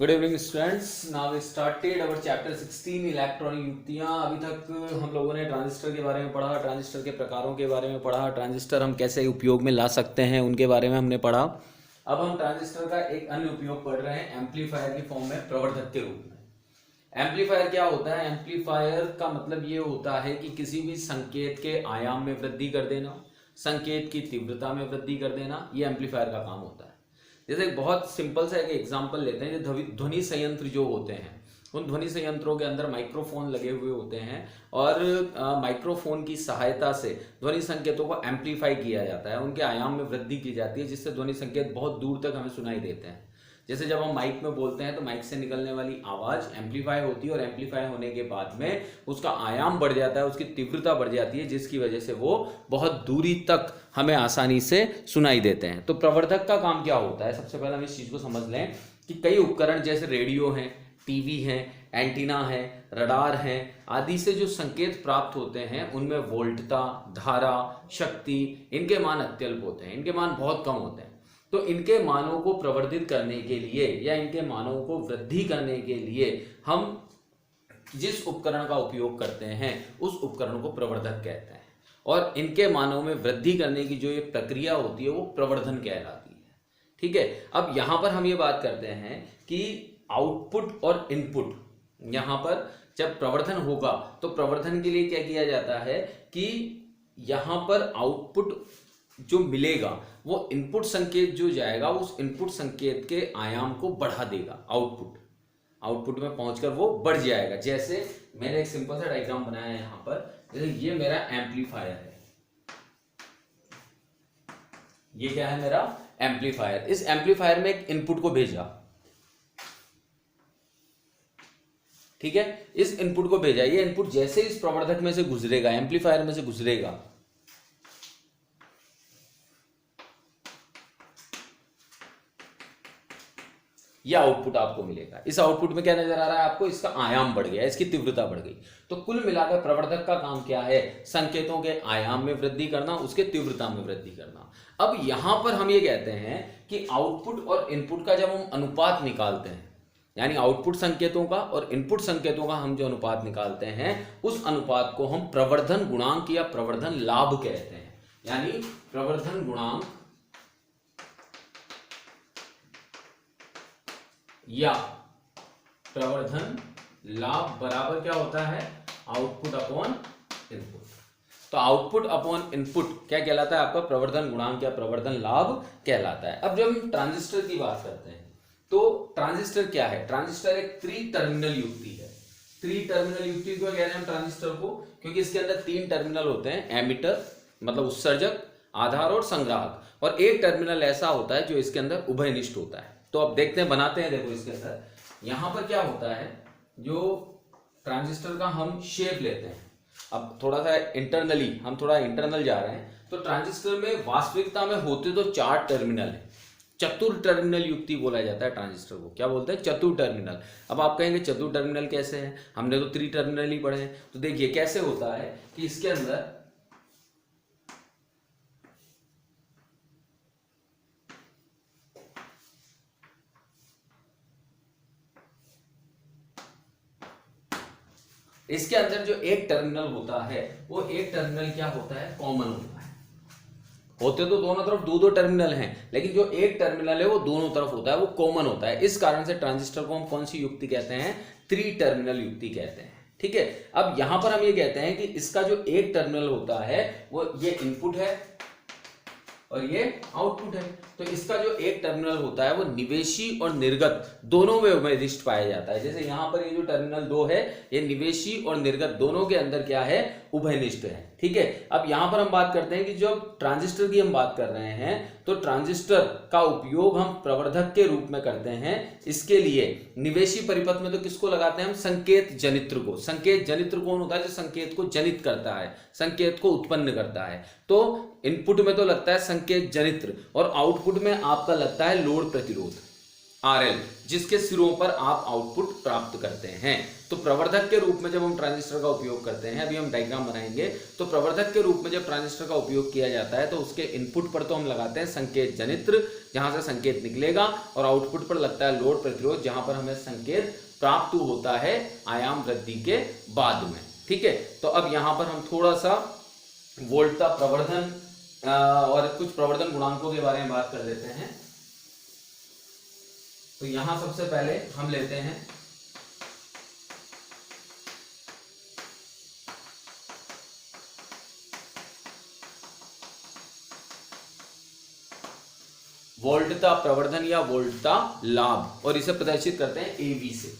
Good evening students. Now we started our chapter 16 electronic युक्तियाँ। अभी तक हम लोगों ने ट्रांजिस्टर के बारे में पढ़ा, ट्रांजिस्टर के प्रकारों के बारे में पढ़ा, ट्रांजिस्टर हम कैसे उपयोग में ला सकते हैं उनके बारे में हमने पढ़ा। अब हम ट्रांजिस्टर का एक अन्य उपयोग पढ़ रहे हैं एम्पलीफायर की फॉर्म में, प्रवर्धक के रूप में। एम्पलीफायर क्या होता है? एम्पलीफायर का मतलब ये होता है कि किसी भी संकेत के आयाम में वृद्धि कर देना, संकेत की तीव्रता में वृद्धि कर देना, ये एम्पलीफायर का काम होता है। जैसे एक बहुत सिंपल सा एक एग्जांपल लेते हैं, जो ध्वनि संयंत्र जो होते हैं, उन ध्वनि संयंत्रों के अंदर माइक्रोफोन लगे हुए होते हैं और माइक्रोफोन की सहायता से ध्वनि संकेतों को एम्पलीफाई किया जाता है, उनके आयाम में वृद्धि की जाती है, जिससे ध्वनि संकेत बहुत दूर तक हमें सुनाई देते हैं। जैसे जब हम माइक में बोलते हैं तो माइक से निकलने वाली आवाज़ एम्पलीफाई होती है और एम्पलीफाई होने के बाद में उसका आयाम बढ़ जाता है, उसकी तीव्रता बढ़ जाती है, जिसकी वजह से वो बहुत दूरी तक हमें आसानी से सुनाई देते हैं। तो प्रवर्धक का काम क्या होता है? सबसे पहले हम इस चीज़ को समझ लें कि कई उपकरण जैसे रेडियो हैं, टीवी हैं, एंटीना है, रडार हैं आदि से जो संकेत प्राप्त होते हैं उनमें वोल्टता, धारा, शक्ति, इनके मान अत्यल्प होते हैं, इनके मान बहुत कम होते हैं। तो इनके मानों को प्रवर्धित करने के लिए या इनके मानों को वृद्धि करने के लिए हम जिस उपकरण का उपयोग करते हैं उस उपकरण को प्रवर्धक कहते हैं, और इनके मानों में वृद्धि करने की जो ये प्रक्रिया होती है वो प्रवर्धन कहलाती है। ठीक है, अब यहाँ पर हम ये बात करते हैं कि आउटपुट और इनपुट, यहाँ पर जब प्रवर्धन होगा तो प्रवर्धन के लिए क्या किया जाता है कि यहाँ पर आउटपुट जो मिलेगा वो इनपुट संकेत जो जाएगा उस इनपुट संकेत के आयाम को बढ़ा देगा। आउटपुट में पहुंचकर वो बढ़ जाएगा। जैसे मैंने एक सिंपल सा डायग्राम बनाया है यहाँ पर, जैसे ये मेरा एम्पलीफायर है, ये क्या है मेरा एम्पलीफायर। इस एम्पलीफायर में एक इनपुट को भेजा, ठीक है, इस इनपुट को भेजा, ये इनपुट जैसे इस प्रवर्धक में से गुजरेगा, एम्पलीफायर में से गुजरेगा, यह आउटपुट आपको मिलेगा। इस आउटपुट में क्या नजर आ रहा है आपको? इसका आयाम बढ़ गया, इसकी तीव्रता बढ़ गई। तो कुल मिलाकर प्रवर्धक का काम क्या है? संकेतों के आयाम में वृद्धि करना, उसके तीव्रता में वृद्धि करना। अब यहां पर हम ये कहते हैं कि आउटपुट और इनपुट का जब हम अनुपात निकालते हैं, यानी आउटपुट संकेतों का और इनपुट संकेतों का हम जो अनुपात निकालते हैं उस अनुपात को हम प्रवर्धन गुणांक या प्रवर्धन लाभ कहते हैं। यानी प्रवर्धन गुणांक या प्रवर्धन लाभ बराबर क्या होता है? Output upon input. तो आउटपुट अपॉन इनपुट क्या कहलाता है आपका? प्रवर्धन गुणांक या प्रवर्धन लाभ कहलाता है। अब जब हम ट्रांजिस्टर की बात करते हैं तो ट्रांजिस्टर क्या है? ट्रांजिस्टर एक त्रि-टर्मिनल युक्ति है। त्रि-टर्मिनल युक्ति को कह रहे हैं हम ट्रांजिस्टर को, क्योंकि इसके अंदर 3 टर्मिनल होते हैं, एमिटर मतलब उत्सर्जक, आधार और संग्राहक, और एक टर्मिनल ऐसा होता है जो इसके अंदर उभयनिष्ठ होता है। तो अब देखते हैं, बनाते हैं। देखो इसके अंदर यहां पर क्या होता है, जो ट्रांजिस्टर का हम शेप लेते हैं। अब थोड़ा सा इंटरनली, हम थोड़ा इंटरनल जा रहे हैं। तो ट्रांजिस्टर में वास्तविकता में होते तो 4 टर्मिनल है, चतुर टर्मिनल युक्ति बोला जाता है ट्रांजिस्टर को। क्या बोलते हैं? चतुर टर्मिनल। अब आप कहेंगे चतुर टर्मिनल कैसे है? हमने तो 3 टर्मिनल ही पढ़े हैं। तो देखिए कैसे होता है कि इसके अंदर इसके अंदर जो एक टर्मिनल होता है वो एक टर्मिनल क्या होता है? कॉमन होता है। होते तो दोनों तरफ 2-2 टर्मिनल हैं, लेकिन जो एक टर्मिनल है वो दोनों तरफ होता है, वो कॉमन होता है। इस कारण से ट्रांजिस्टर को हम कौन सी युक्ति कहते हैं? त्रि-टर्मिनल युक्ति कहते हैं। ठीक है, अब यहां पर हम ये कहते हैं कि इसका जो एक टर्मिनल होता है वो ये इनपुट है और ये आउटपुट है। तो इसका जो एक टर्मिनल होता है वो निवेशी और निर्गत दोनों में उभयनिष्ठ पाया जाता है। जैसे यहां पर ये जो टर्मिनल 2 है ये निवेशी और निर्गत दोनों के अंदर क्या है? उभयनिष्ठ है। ठीक है, अब यहां पर हम बात करते हैं कि जब ट्रांजिस्टर की हम बात कर रहे हैं तो ट्रांजिस्टर का उपयोग हम प्रवर्धक के रूप में करते हैं। इसके लिए निवेशी परिपथ में तो किसको लगाते हैं हम? संकेत जनित्र को। संकेत जनित्र कौन होता है? जो संकेत को जनित करता है, संकेत को उत्पन्न करता है। तो इनपुट में तो लगता है संकेत जनित्र और आउटपुट में आपका लगता है लोड प्रतिरोध। RL, जिसके सिरों पर आप आउटपुट प्राप्त करते हैं। तो प्रवर्धक के रूप में जब हम ट्रांजिस्टर का उपयोग करते हैं, अभी हम डायग्राम बनाएंगे, तो प्रवर्धक के रूप में जब ट्रांजिस्टर का उपयोग किया जाता है तो उसके इनपुट पर तो हम लगाते हैं संकेत जनित्र, जहां से संकेत निकलेगा, और आउटपुट पर लगता है लोड प्रतिरोध, जहां पर हमें संकेत प्राप्त होता है आयाम वृद्धि के बाद में। ठीक है, तो अब यहां पर हम थोड़ा सा वोल्टता प्रवर्धन और कुछ प्रवर्धन गुणांकों के बारे में बात कर लेते हैं। तो यहां सबसे पहले हम लेते हैं वोल्टता प्रवर्धन या वोल्टता लाभ, और इसे प्रदर्शित करते हैं AV से।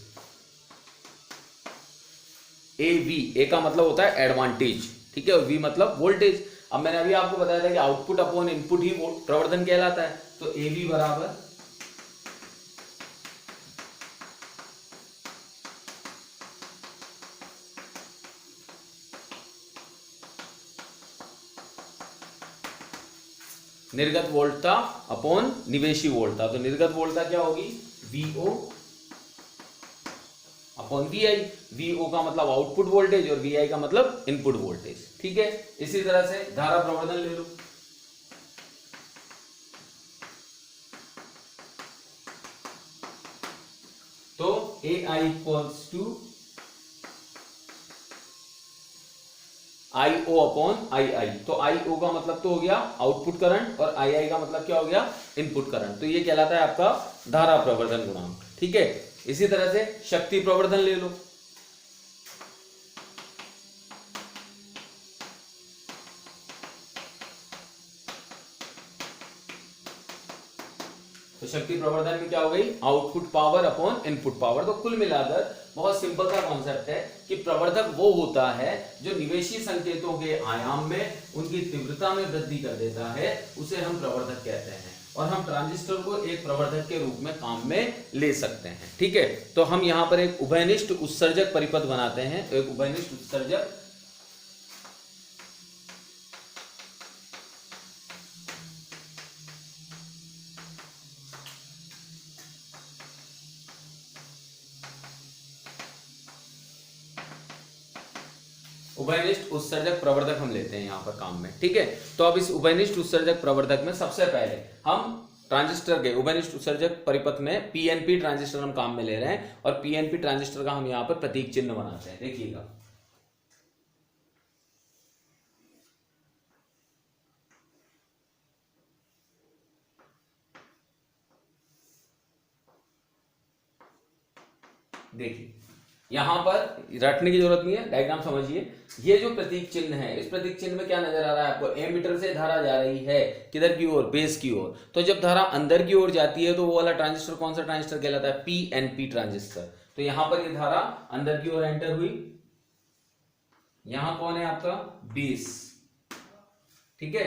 AV, ए का मतलब होता है एडवांटेज, ठीक है, और V मतलब वोल्टेज। अब मैंने अभी आपको बताया था कि आउटपुट अपॉन इनपुट ही प्रवर्धन कहलाता है। तो AV बराबर निर्गत वोल्टता अपॉन निवेशी वोल्टता। तो निर्गत वोल्टता क्या होगी, VO अपॉन VI। VO का मतलब आउटपुट वोल्टेज और VI का मतलब इनपुट वोल्टेज। ठीक है, इसी तरह से धारा प्रवर्धन ले लो। तो AI equals to IO upon II। तो IO का मतलब तो हो गया आउटपुट करंट और II का मतलब क्या हो गया, इनपुट करंट। तो ये कहलाता है आपका धारा प्रवर्धन गुणांक। ठीक है, इसी तरह से शक्ति प्रवर्धन ले लो। तो शक्ति प्रवर्धन में क्या हो गई, output power upon input power. तो कुल मिलाकर बहुत सिंपल सा कॉन्सेप्ट है कि प्रवर्धक वो होता है जो निवेशी संकेतों के आयाम में उनकी तीव्रता में वृद्धि कर देता है, उसे हम प्रवर्धक कहते हैं। और हम ट्रांजिस्टर को एक प्रवर्धक के रूप में काम में ले सकते हैं। ठीक है, तो हम यहां पर एक उभयनिष्ठ उत्सर्जक परिपथ बनाते हैं। एक उभयनिष्ठ उत्सर्जक उभयनिष्ठ उत्सर्जक प्रवर्धक हम लेते हैं यहां पर काम में। ठीक है, तो अब इस उभयनिष्ठ उत्सर्जक प्रवर्धक में सबसे पहले हम ट्रांजिस्टर के उभयनिष्ठ उत्सर्जक परिपथ में PNP ट्रांजिस्टर हम काम में ले रहे हैं, और PNP ट्रांजिस्टर का हम यहां पर प्रतीक चिन्ह बनाते हैं। देखिएगा, देखिए यहां पर रटने की जरूरत नहीं है, डायग्राम समझिए। ये जो प्रतीक चिन्ह है, इस प्रतीक चिन्ह में क्या नजर आ रहा है आपको, एमीटर से धारा जा रही है किधर की ओर, बेस की ओर। तो जब धारा अंदर की ओर जाती है तो वो वाला ट्रांजिस्टर कौन सा ट्रांजिस्टर कहलाता है, PNP ट्रांजिस्टर। तो यहां पर ये धारा अंदर की ओर एंटर हुई, यहां कौन है आपका, बेस। ठीक है,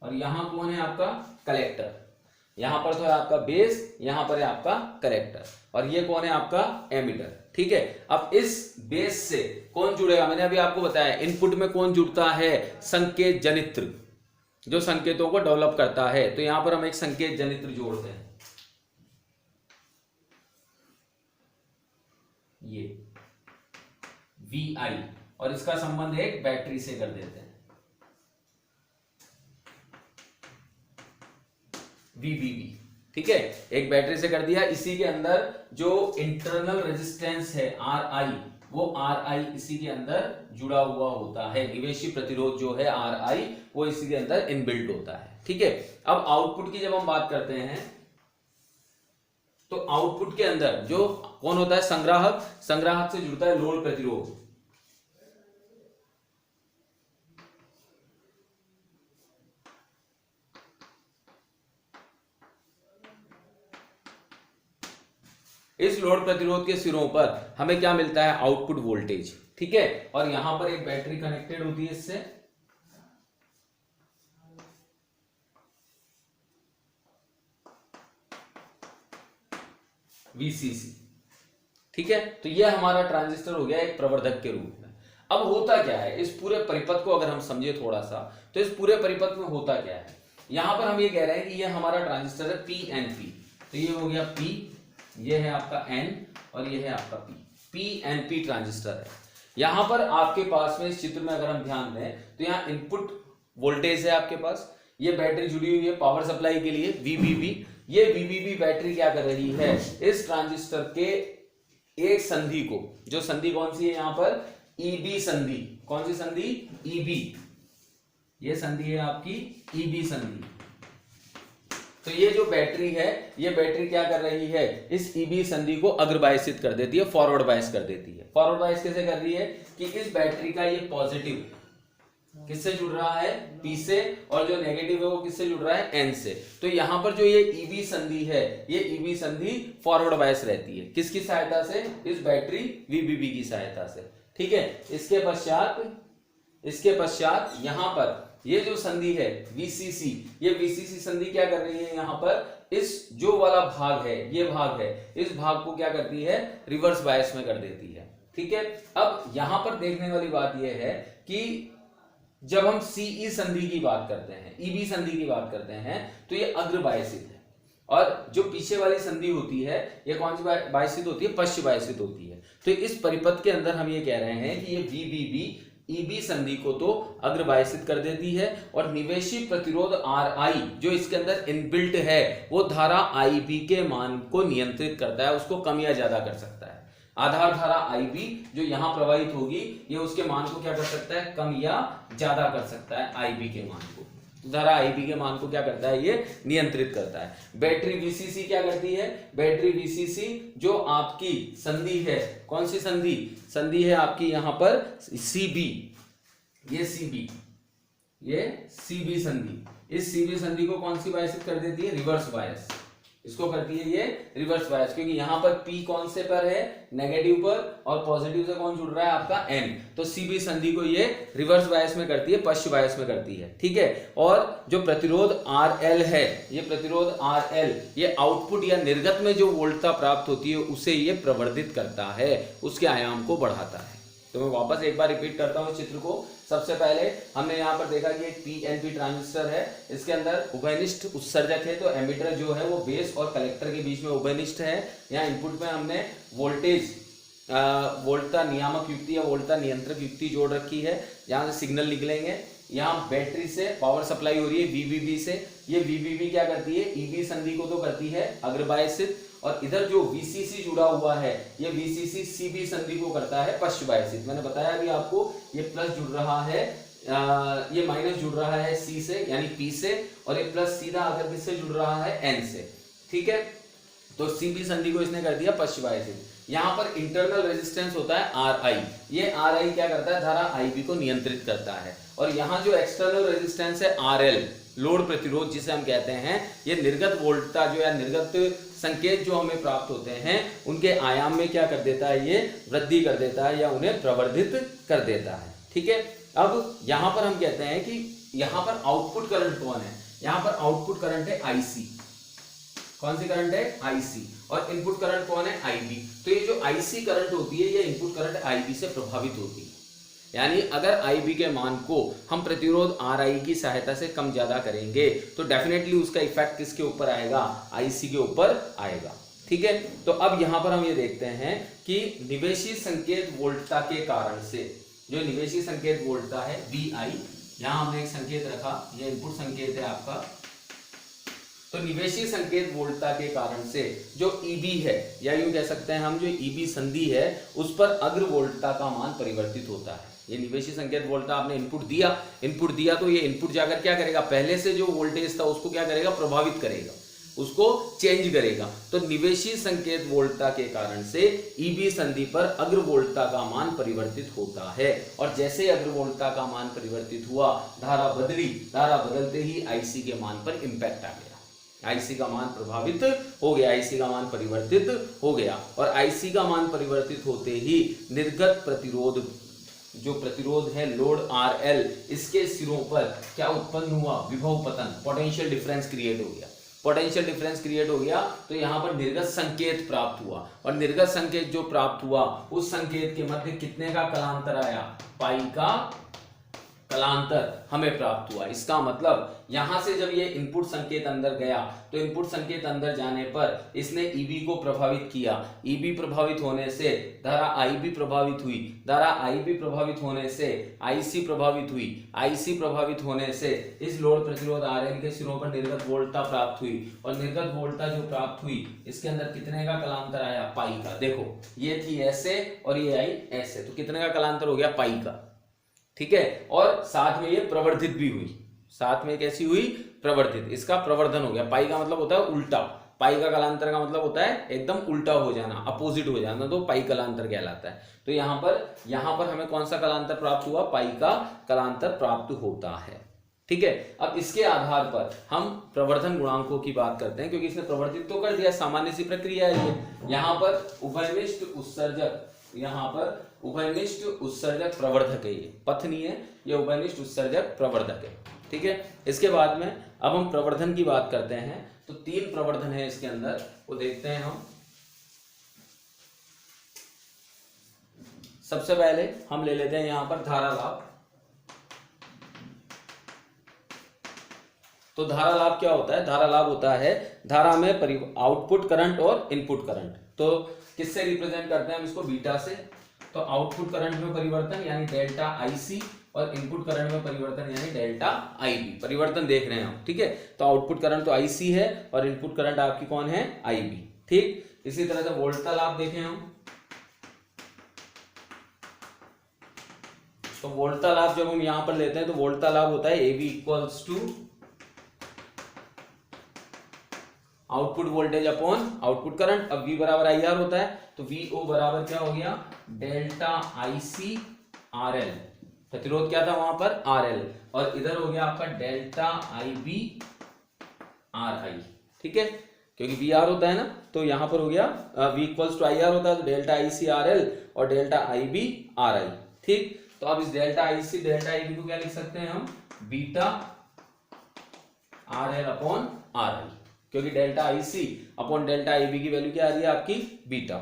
और यहां कौन है आपका, कलेक्टर। यहां पर तो है आपका बेस, यहां पर है आपका कलेक्टर, और ये कौन है आपका, एमीटर। ठीक है, अब इस बेस से कौन जुड़ेगा, मैंने अभी आपको बताया इनपुट में कौन जुड़ता है, संकेत जनित्र, जो संकेतों को डेवलप करता है। तो यहां पर हम एक संकेत जनित्र जोड़ते हैं, ये VI, और इसका संबंध एक बैटरी से कर देते हैं, VBB। ठीक है, एक बैटरी से कर दिया। इसी के अंदर जो इंटरनल रेजिस्टेंस है RI, वो RI इसी के अंदर जुड़ा हुआ होता है। निवेशी प्रतिरोध जो है RI, वो इसी के अंदर इनबिल्ट होता है। ठीक है, अब आउटपुट की जब हम बात करते हैं तो आउटपुट के अंदर जो कौन होता है, संग्राहक। संग्राहक से जुड़ता है लोड प्रतिरोध। इस लोड प्रतिरोध के सिरों पर हमें क्या मिलता है, आउटपुट वोल्टेज। ठीक है, और यहां पर एक बैटरी कनेक्टेड होती है इससे, VCC। ठीक है, तो यह हमारा ट्रांजिस्टर हो गया एक प्रवर्धक के रूप में। अब होता क्या है, इस पूरे परिपथ को अगर हम समझे थोड़ा सा, तो इस पूरे परिपथ में होता क्या है, यहां पर हम ये कह रहे हैं कि ये हमारा ट्रांजिस्टर है PNP, तो ये हो गया P, ये है आपका N और ये है आपका P, PNP ट्रांजिस्टर है। यहां पर आपके पास में इस चित्र में अगर हम ध्यान दें तो यहाँ इनपुट वोल्टेज है आपके पास, ये बैटरी जुड़ी हुई है पावर सप्लाई के लिए VVB। ये VVB बैटरी क्या कर रही है, इस ट्रांजिस्टर के एक संधि को, जो संधि कौन सी है यहाँ पर, EB संधि। कौन सी संधि, EB, ये संधि है आपकी EB संधि। तो ये जो बैटरी है, ये बैटरी क्या कर रही है, इस EB संधि को अग्रबायसित कर देती है, फॉरवर्ड बायस कर देती है। फॉरवर्ड बायस कैसे कर रही है कि इस बैटरी का ये पॉजिटिव किससे जुड़ रहा है, P से, और जो नेगेटिव है वो किससे जुड़ रहा है, N से। तो यहां पर जो ये EB संधि है, ये EB संधि फॉरवर्ड बायस रहती है, किसकी सहायता से, इस बैटरी VVB की सहायता से। ठीक है, इसके पश्चात यहां पर ये जो संधि है VCC, ये VCC संधि क्या कर रही है, यहां पर इस जो वाला भाग है, ये भाग है, इस भाग को क्या करती है, रिवर्स बायस में कर देती है। ठीक है, अब यहां पर देखने वाली बात यह है कि जब हम CE संधि की बात करते हैं, EB संधि की बात करते हैं, तो ये अग्रबायसित है, और जो पीछे वाली संधि होती है ये कौन सी बायसित होती है, पश्च बायसित होती है। तो इस परिपथ के अंदर हम ये कह रहे हैं कि ये VVB EB संधि को तो अग्रबायसित कर देती है, और निवेशी प्रतिरोध RI जो इसके अंदर इनबिल्ट है, वो धारा IB के मान को नियंत्रित करता है, उसको कम या ज्यादा कर सकता है। आधार धारा IB जो यहां प्रवाहित होगी, ये उसके मान को क्या कर सकता है, कम या ज्यादा कर सकता है, IB के मान को। धारा IB के मान को क्या करता है, ये नियंत्रित करता है। बैटरी VCC क्या करती है, बैटरी VCC जो आपकी संधि है, कौन सी संधि, संधि है आपकी यहां पर CB, ये CB संधि, इस CB संधि को कौन सी बायसित कर देती है, रिवर्स बायस, इसको करती है ये रिवर्स बायस, क्योंकि यहां पर P कौन से पर है, नेगेटिव पर, और पॉजिटिव से कौन जुड़ रहा है, आपका N। तो CB संधि को ये रिवर्स बायस में करती है, पश्च बायस में करती है। ठीक है, और जो प्रतिरोध RL है, ये प्रतिरोध RL, ये आउटपुट या निर्गत में जो वोल्टता प्राप्त होती है उसे ये प्रवर्धित करता है, उसके आयाम को बढ़ाता है। तो मैं वापस एक बार रिपीट करता हूं इस चित्र को। सबसे पहले हमने यहाँ पर देखा कि एक PNP ट्रांजिस्टर है, इसके अंदर उभयनिष्ठ उत्सर्जक है, तो एमिटर जो है वो बेस और कलेक्टर के बीच में उभयनिष्ठ है। यहाँ इनपुट में हमने वोल्टेज वोल्टता नियामक युक्ति या वोल्टता नियंत्रक युक्ति जोड़ रखी है, यहाँ से सिग्नल निकलेंगे। यहाँ बैटरी से पावर सप्लाई हो रही है VVB से, ये VVB क्या करती है, EB संधि को तो करती है अग्रबायसित, और इधर जो VCC जुड़ा हुआ है, ये VCC CB संधि को करता है पश्च बायसित। मैंने बताया अभी आपको, ये प्लस जुड़ रहा है, ये माइनस जुड़ रहा है C से यानी P से, और ये प्लस सीधा आकर किससे जुड़ रहा है, N से। ठीक है, तो CB संधि को इसने कर दिया पश्च बायसित। यहाँ पर इंटरनल रेजिस्टेंस होता है RI, ये RI क्या करता है, धारा IB को नियंत्रित करता है। और यहाँ जो एक्सटर्नल रेजिस्टेंस है RL, लोड प्रतिरोध जिसे हम कहते हैं, ये निर्गत वोल्टता जो या निर्गत संकेत जो हमें प्राप्त होते हैं उनके आयाम में क्या कर देता है, ये वृद्धि कर देता है या उन्हें प्रवर्धित कर देता है। ठीक है, अब यहाँ पर हम कहते हैं कि यहाँ पर आउटपुट करंट कौन है, यहाँ पर आउटपुट करंट है IC। कौन सी करंट है, IC, और इनपुट करंट कौन है, IB। तो ये जो IC करंट होती है, ये इनपुट करंट IB से प्रभावित होती है। यानी अगर IB के मान को हम प्रतिरोध RI की सहायता से कम ज्यादा करेंगे तो डेफिनेटली उसका इफेक्ट किसके ऊपर आएगा, IC के ऊपर आएगा। ठीक है, तो अब यहां पर हम ये देखते हैं कि निवेशी संकेत वोल्टता के कारण से, जो निवेशी संकेत वोल्टता है VI, यहां हमने एक संकेत रखा, ये इनपुट संकेत है आपका। तो निवेशी संकेत वोल्टता के कारण से जो EB है, या यूं कह सकते हैं हम जो EB संधि है, उस पर अग्र वोल्टता का मान परिवर्तित होता है। ये निवेशी संकेत वोल्टता, आपने इनपुट दिया तो ये इनपुट जाकर क्या करेगा, पहले से जो वोल्टेज था उसको क्या करेगा, प्रभावित करेगा, उसको चेंज करेगा। तो निवेशी संकेत वोल्टता के कारण से EB संधि पर अग्र वोल्टता का मान परिवर्तित होता है, और जैसे अग्र वोल्टता का मान परिवर्तित हुआ, धारा बदली, धारा बदलते ही IC के मान पर इंपैक्ट आ गया, IC का मान प्रभावित हो गया, IC का मान परिवर्तित हो गया। और IC का मान परिवर्तित होते ही निर्गत प्रतिरोध, जो प्रतिरोध है लोड RL, इसके सिरों पर क्या उत्पन्न हुआ, विभव पतन, पोटेंशियल डिफरेंस क्रिएट हो गया। पोटेंशियल डिफरेंस क्रिएट हो गया तो यहां पर निर्गत संकेत प्राप्त हुआ, और निर्गत संकेत जो प्राप्त हुआ, उस संकेत के मध्य कितने का कलांतर आया, पाई का कलांतर हमें प्राप्त हुआ। इसका मतलब यहां से जब ये इनपुट संकेत अंदर गया तो इनपुट संकेत अंदर जाने पर इसने ईबी को प्रभावित किया। ईबी प्रभावित होने से धारा आईबी प्रभावित हुई, धारा आईबी प्रभावित होने से आईसी प्रभावित हुई, आईसी प्रभावित होने से इस लोड प्रतिरोध आरएल के सिरों पर निर्गत वोल्टता प्राप्त हुई और निर्गत वोल्टता जो प्राप्त हुई इसके अंदर कितने का कलांतर आया, पाई का। देखो ये थी ऐसे और ये आई ऐसे, तो कितने का कलांतर हो गया, पाई का। ठीक है, और साथ में ये प्रवर्धित भी हुई, साथ में कैसी हुई, प्रवर्धित, इसका प्रवर्धन हो गया। पाई का मतलब होता है उल्टा, पाई का कलांतर का मतलब होता है एकदम उल्टा हो जाना, अपोजिट हो जाना, तो पाई कलांतर कहलाता है। तो यहाँ पर हमें कौन सा कलांतर प्राप्त हुआ, पाई का कलांतर प्राप्त होता है। ठीक है, अब इसके आधार पर हम प्रवर्धन गुणांकों की बात करते हैं, क्योंकि इसने प्रवर्धित तो कर दिया, सामान्य सी प्रक्रिया है ये। यहाँ पर उभयनिष्ठ उत्सर्जक, यहाँ पर उभयनिष्ठ उत्सर्जक प्रवर्धक है, ये पथनीय है, ये उभयनिष्ठ उत्सर्जक प्रवर्धक है। ठीक है, इसके बाद में अब हम प्रवर्धन की बात करते हैं। तो 3 प्रवर्धन है इसके अंदर, वो देखते हैं हम। सबसे पहले हम ले लेते हैं यहां पर धारा लाभ। तो धारा लाभ क्या होता है, धारा लाभ होता है धारा में आउटपुट करंट और इनपुट करंट। तो किससे रिप्रेजेंट करते हैं हम इसको, बीटा से। तो आउटपुट करंट में परिवर्तन यानी डेल्टा आईसी और इनपुट करंट में परिवर्तन यानी डेल्टा आईबी, परिवर्तन देख रहे हैं हम। ठीक है, तो आउटपुट करंट तो आईसी है और इनपुट करंट आपकी कौन है, आईबी। ठीक, इसी तरह से वोल्टता लाभ देखें हम। तो वोल्टता लाभ जब हम यहां पर लेते हैं तो वोल्टता लाभ होता है AB equals to output voltage upon output current. अब V बराबर आई आर होता है, तो VO बराबर क्या हो गया, डेल्टा आईसी आर एल, प्रतिरोध क्या था वहां पर, RL, और इधर हो गया आपका डेल्टा आईबी आर आई। ठीक है, क्योंकि VR होता है ना, तो यहां पर हो गया V equals to I R होता है, तो डेल्टा आईसी आर एल और डेल्टा आईबी आर आई। ठीक, तो अब इस डेल्टा आईसी डेल्टा आईबी को क्या लिख सकते हैं हम, beta R L upon R I, क्योंकि delta IC upon delta IB की वैल्यू क्या आ रही है आपकी, बीटा।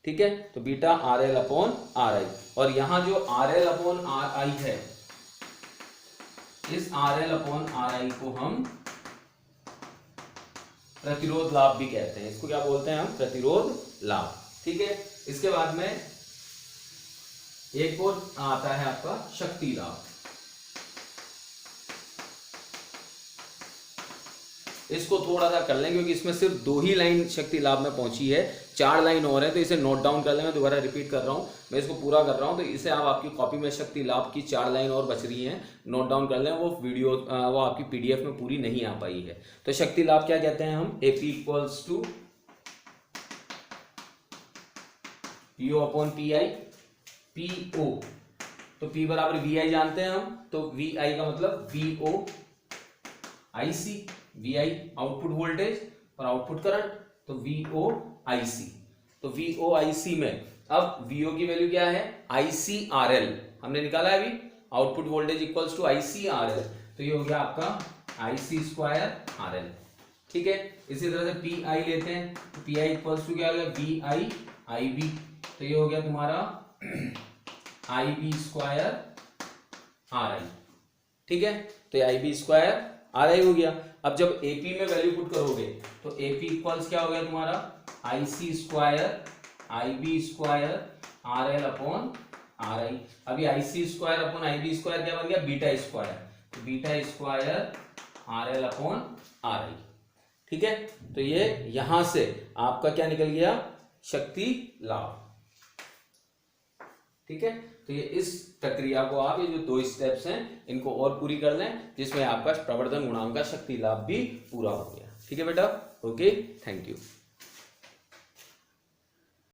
ठीक है, तो beta R L upon R I, और यहां जो R L upon R I है, इस R L upon R I को हम प्रतिरोध लाभ भी कहते हैं। इसको क्या बोलते हैं हम, प्रतिरोध लाभ। ठीक है, इसके बाद में एक और आता है आपका शक्ति लाभ। इसको थोड़ा सा कर लें, क्योंकि इसमें सिर्फ 2 ही लाइन शक्ति लाभ में पहुंची है, 4 लाइन और है, तो इसे नोट डाउन कर लें। मैं दोबारा रिपीट कर रहा हूं, मैं इसको पूरा कर रहा हूं, तो इसे आप आपकी कॉपी में शक्ति लाभ की 4 लाइन और बच रही हैं, नोट डाउन कर लें। वो वीडियो वो आपकी पीडीएफ में पूरी नहीं आ पाई है। तो शक्ति लाभ क्या कहते हैं हम, AP equals to PO upon P I, PO तो पी बराबर वी आई जानते हैं हम, तो वी आई का मतलब VO I C, V I output voltage और आउटपुट करंट, तो वीओ आई सी। तो वीओ आई सी में अब वीओ की वैल्यू क्या है, आई सी आर एल हमने निकाला है अभी, output voltage equals to I C R L, तो ये हो गया आपका I C square R L. ठीक है, इसी तरह से पी आई लेते हैं, तो पी आई इक्वल्स टू क्या हो गया, वी आई आई बी, तो ये हो गया तुम्हारा आई बी स्क्वायर आर आई। ठीक है, तो ये आई बी स्क्वायर आर आई हो गया। अब जब एपी में वैल्यू पुट करोगे तो एपी इक्वल्स क्या हो गया तुम्हारा, I C square I B square R L upon R I. अभी I C square upon I B square क्या बन गया, बीटा स्क्वायर, तो beta square R L upon R I. ठीक है, तो ये यहां से आपका क्या निकल गया, शक्ति लाभ। ठीक है, तो ये इस प्रक्रिया को आप, ये जो 2 स्टेप्स हैं इनको और पूरी कर लें, जिसमें आपका प्रवर्धन गुणांक का शक्ति लाभ भी पूरा हो गया। ठीक है बेटा, ओके, थैंक यू।